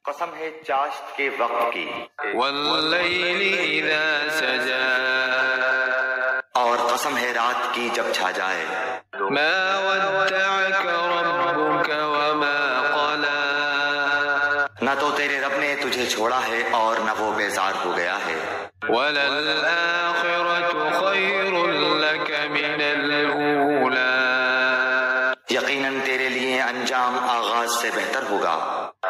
قسم ہے چاشت کے وقت کی، واللیل اذا سجا، اور قسم ہے رات کی جب چھا جائے، ما ودعك ربك وما قلى، نہ تو تیرے رب نے تجھے چھوڑا ہے اور نہ وہ بیزار ہو گیا ہے، وللآخرة خير لك من الأولى، یقیناً تیرے لیے انجام آغاز سے بہتر ہوگا،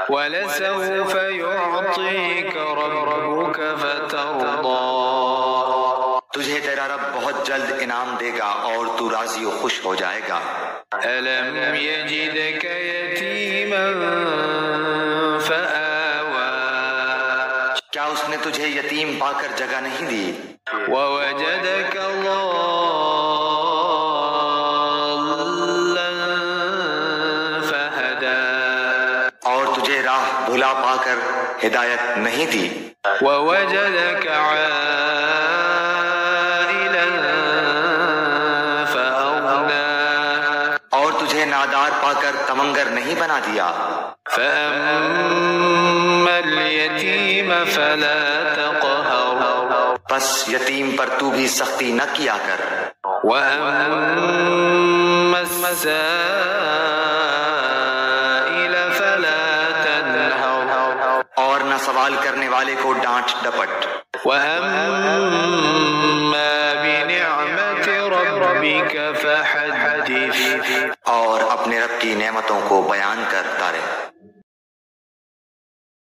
ولسوف يعطيك ربك فترضى، تجھے تیرا رب بہت جلد انعام دے گا اور تو راضی و خوش ہو جائے گا۔ ألم يجدك يتيما فآوى، کیا اس نے تجھے یتیم پا کر جگہ نہیں دی، ووجدك ضالا فهدى، اور تجھے راہ بھلا پا کر ہدایت نہیں دی، ووجدك عائلا فأغنى، اور تجھے نادار پا کر تمنگر نہیں بنا دیا، فأما اليتيم فلا تقهر، بس یتیم پر تو بھی سختی نہ کیا کر، وأما السائل فلا تنهر، اور نہ سوال کرنے والے کو ڈانٹ ڈپٹ، وأما بنعمة ربك فحدث، اور اپنے رب کی نعمتوں کو بیان کرتا رہے۔